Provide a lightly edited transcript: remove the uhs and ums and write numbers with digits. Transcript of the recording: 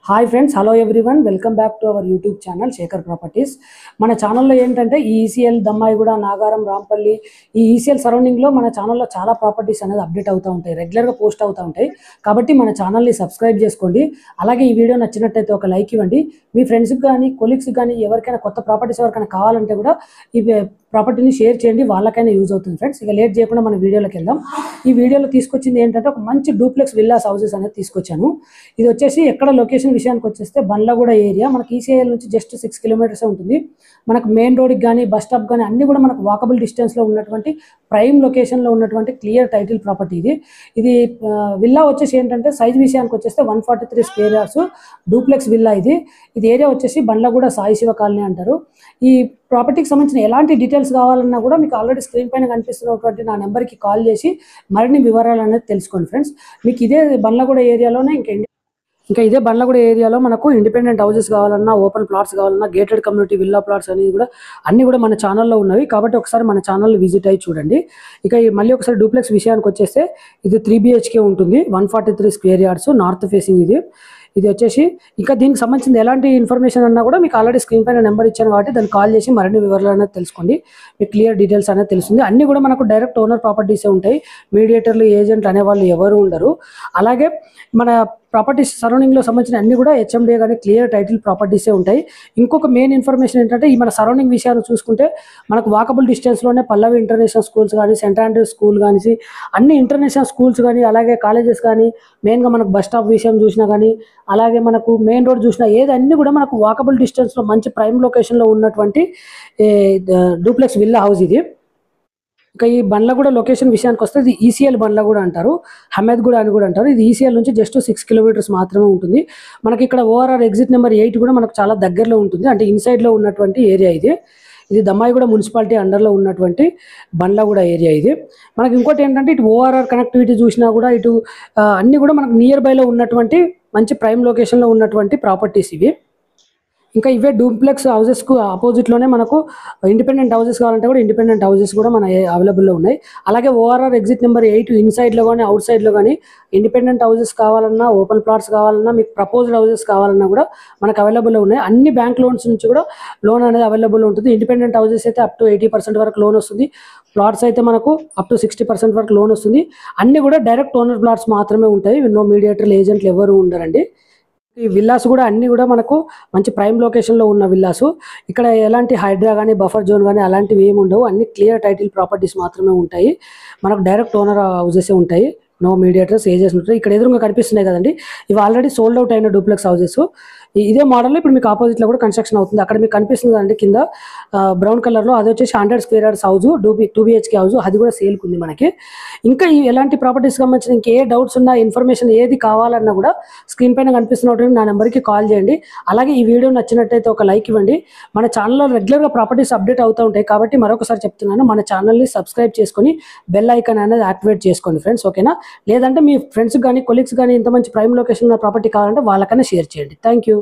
Hi friends, hello everyone, welcome back to our YouTube channel Shekhar properties. మన ఛానల్లో ఏంటంటే ఈ ఈసీఎల్, దమ్మాయిగూడ, నాగారం, రాంపల్లి, ఈ ఈసీఎల్ సరౌండింగ్లో మన ఛానల్లో చాలా ప్రాపర్టీస్ అనేది అప్డేట్ అవుతూ ఉంటాయి, రెగ్యులర్గా పోస్ట్ అవుతూ ఉంటాయి. కాబట్టి మన ఛానల్ని సబ్స్క్రైబ్ చేసుకోండి. అలాగే ఈ వీడియో నచ్చినట్టయితే ఒక లైక్ ఇవ్వండి. మీ ఫ్రెండ్స్కి కానీ కొలీగ్స్కి కానీ ఎవరికైనా కొత్త ప్రాపర్టీస్ ఎవరికైనా కావాలంటే కూడా ఈ ప్రాపర్టీని షేర్ చేయండి, వాళ్ళకైనా యూజ్ అవుతుంది ఫ్రెండ్స్. ఇక లేట్ చేయకుండా మన వీడియోలోకి వెళ్దాం. ఈ వీడియోలో తీసుకొచ్చింది ఏంటంటే ఒక మంచి డూప్లెక్స్ విల్లాస్ హౌసెస్ అనేది తీసుకొచ్చాను. ఇది వచ్చేసి ఎక్కడ లొకేషన్ విషయానికి వచ్చేస్తే బండ్లగూడ ఏరియా, మనకి ఈసీఐఎల్ నుంచి జస్ట్ 6 కిలోమీటర్స్ ఉంటుంది. మనకు మెయిన్ రోడ్కి కానీ బస్ స్టాప్ కానీ అన్ని కూడా మనకు వాకబుల్ డిస్టెన్స్లో ఉన్నటువంటి ప్రైమ్ లొకేషన్లో ఉన్నటువంటి క్లియర్ టైటిల్ ప్రాపర్టీ ఇది విల్లా వచ్చేసి ఏంటంటే సైజ్ విషయానికి వచ్చేస్తే 143 స్క్వేర్ యార్డ్స్ డూప్లెక్స్ విల్లా. ఇది ఏరియా వచ్చేసి బండ్లగూడ సాయి శివ కాలనీ అంటారు. ఈ ప్రాపర్టీకి సంబంధించిన ఎలాంటి డీటెయిల్స్ కావాలన్నా కూడా మీకు ఆల్రెడీ స్క్రీన్ పైన కనిపిస్తున్నటువంటి నా నెంబర్కి కాల్ చేసి మరిన్ని వివరాలు అనేది తెలుసుకోండి ఫ్రెండ్స్. మీకు ఇదే బండ్లగూడ ఏరియాలోనే ఇంకా ఇదే బండ్లగూడ ఏరియాలో మనకు ఇండిపెండెంట్ హౌసెస్ కావాలన్నా, ఓపెన్ ప్లాట్స్ కావాలన్నా, గేటెడ్ కమ్యూనిటీ విల్లా ప్లాట్స్ అనేది కూడా అన్నీ కూడా మన ఛానల్లో ఉన్నవి. కాబట్టి ఒకసారి మన ఛానల్ విజిట్ అయ్యి చూడండి. ఇక మళ్ళీ ఒకసారి డూప్లెక్స్ విషయానికి వచ్చేస్తే ఇది 3 BHK ఉంటుంది, 143 స్క్వేర్ యార్డ్స్, నార్త్ ఫేసింగ్. ఇది వచ్చేసి ఇంకా దీనికి సంబంధించిన ఎలాంటి ఇన్ఫర్మేషన్ అన్నా కూడా మీకు ఆల్రెడీ స్క్రీన్ పైన నెంబర్ ఇచ్చాను కాబట్టి దాన్ని కాల్ చేసి మరిన్ని వివరాలు అనేది తెలుసుకోండి. మీకు క్లియర్ డీటెయిల్స్ అనేది తెలుస్తుంది. అన్నీ కూడా మనకు డైరెక్ట్ ఓనర్ ప్రాపర్టీసే ఉంటాయి, మీడియేటర్లు, ఏజెంట్లు అనేవాళ్ళు ఎవరు ఉండరు. అలాగే మన ప్రాపర్టీస్ సరౌండింగ్లో సంబంధించిన అన్ని కూడా హెచ్ఎండిఏ కానీ క్లియర్ టైటిల్ ప్రాపర్టీసే ఉంటాయి. ఇంకొక మెయిన్ ఇన్ఫర్మేషన్ ఏంటంటే ఈ మన సరౌండింగ్ విషయాన్ని చూసుకుంటే మనకు వాకబుల్ డిస్టెన్స్లోనే పల్లవి ఇంటర్నేషనల్ స్కూల్స్ కానీ, సెంట్ ఆండ్రూస్ స్కూల్ కానీ, అన్ని ఇంటర్నేషనల్ స్కూల్స్ కానీ, అలాగే కాలేజెస్ కానీ, మెయిన్గా మనకు బస్ స్టాప్ విషయం చూసినా కానీ, అలాగే మనకు మెయిన్ రోడ్ చూసినా అన్నీ కూడా మనకు వాకబుల్ డిస్టెన్స్లో మంచి ప్రైమ్ లొకేషన్లో ఉన్నటువంటి డూప్లెక్స్ విల్లా హౌస్ ఇది. ఇంకా ఈ బండ్లగూడ లొకేషన్ విషయానికి వస్తే ఇది ఈసీఎల్ బండ్లగూడ అంటారు, హమేద్గూడ అని కూడా అంటారు. ఇది ఈసీఎల్ నుంచి జస్ట్ 6 కిలోమీటర్స్ మాత్రమే ఉంటుంది. మనకి ఇక్కడ ఓఆర్ఆర్ ఎగ్జిట్ నెంబర్ 8 కూడా మనకు చాలా దగ్గరలో ఉంటుంది, అంటే ఇన్సైడ్లో ఉన్నటువంటి ఏరియా ఇది దమ్మాయిగూడ మున్సిపాలిటీ అండర్లో ఉన్నటువంటి బండ్లగూడ ఏరియా మనకి ఇంకోటి ఏంటంటే ఇటు ఓఆర్ఆర్ కనెక్టివిటీ చూసినా కూడా ఇటు అన్నీ కూడా మనకు నియర్ బైలో ఉన్నటువంటి మంచి ప్రైమ్ లొకేషన్లో ఉన్నటువంటి ప్రాపర్టీస్ ఇంకా ఇవే డూప్లెక్స్ హౌసెస్కు ఆపోజిట్లోనే మనకు ఇండిపెండెంట్ హౌసెస్ కావాలంటే కూడా ఇండిపెండెంట్ హౌసెస్ కూడా మన అవైలబుల్లో ఉన్నాయి. అలాగే ఓఆర్ఆర్ ఎగ్జిట్ నెంబర్ 8 ఇన్సైడ్లో కానీ అవుట్ సైడ్లో కానీ ఇండిపెండెంట్ హౌసెస్ కావాలన్నా, ఓపెన్ ప్లాట్స్ కావాలన్నా, మీకు ప్రపోజ్డ్ హౌసెస్ కావాలన్నా కూడా మనకు అవైలబుల్లో ఉన్నాయి. అన్ని బ్యాంక్ లోన్స్ నుంచి కూడా లోన్ అనేది అవైలబుల్ ఉంటుంది. ఇండిపెండెంట్ హౌసెస్ అయితే అప్ టు 80% వరకు లోన్ వస్తుంది. ప్లాట్స్ అయితే మనకు అప్ టు 60% వరకు లోన్ వస్తుంది. అన్నీ కూడా డైరెక్ట్ ఓనర్ ప్లాట్స్ మాత్రమే ఉంటాయి, నో మీడియేటర్లు, ఏజెంట్లు ఎవరు ఉండరండి. ఈ విల్లాస్ కూడా అన్నీ కూడా మనకు మంచి ప్రైమ్ లొకేషన్లో ఉన్న విల్లాసు. ఇక్కడ ఎలాంటి హైడ్రా కానీ, బఫర్ జోన్ కానీ అలాంటివి ఏమి ఉండవు. అన్ని క్లియర్ టైటిల్ ప్రాపర్టీస్ మాత్రమే ఉంటాయి. మనకు డైరెక్ట్ ఓనర్ హౌసెసే ఉంటాయి, నో మీడియేటర్స్, ఏజెంట్స్ ఉంటాయి. ఇక్కడ ఎదురుగా కనిపిస్తున్నాయి కదండి, ఇవి ఆల్రెడీ సోల్డ్ అవుట్ అయిన డూప్లెక్స్ హౌసెస్. ఇదే మోడల్లో ఇప్పుడు మీకు ఆపోజిట్లో కూడా కన్స్ట్రక్షన్ అవుతుంది. అక్కడ మీకు కనిపిస్తుంది కదండి కింద బ్రౌన్ కలర్లో, అది వచ్చేసి 100 square yards house, 2 BHK house, అది కూడా సేల్కి ఉంది మనకి. ఇంకా ఎలాంటి ప్రాపర్టీస్ సంబంధించిన ఇంకే డౌట్స్ ఉన్నా, ఇన్ఫర్మేషన్ ఏది కావాలన్నా కూడా స్క్రీన్ పైన కనిపిస్తున్నటువంటి నా నెంబర్కి కాల్ చేయండి. అలాగే ఈ వీడియో నచ్చినట్టయితే ఒక లైక్ ఇవ్వండి. మన ఛానల్లో రెగ్యులర్గా ప్రాపర్టీస్ అప్డేట్ అవుతూ ఉంటాయి. కాబట్టి మరొకసారి చెప్తున్నాను, మన ఛానల్ని సబ్స్క్రైబ్ చేసుకొని బెల్ ఐకాన్ అనేది యాక్టివేట్ చేసుకోండి ఫ్రెండ్స్, ఓకేనా? లేదంటే మీ ఫ్రెండ్స్కి కానీ, కొలీగ్స్ కానీ ఇంత మంచి ప్రైమ్ లొకేషన్ ఉన్న ప్రాపర్టీ కావాలంటే వాళ్ళకైనా షేర్ చేయండి. Thank you.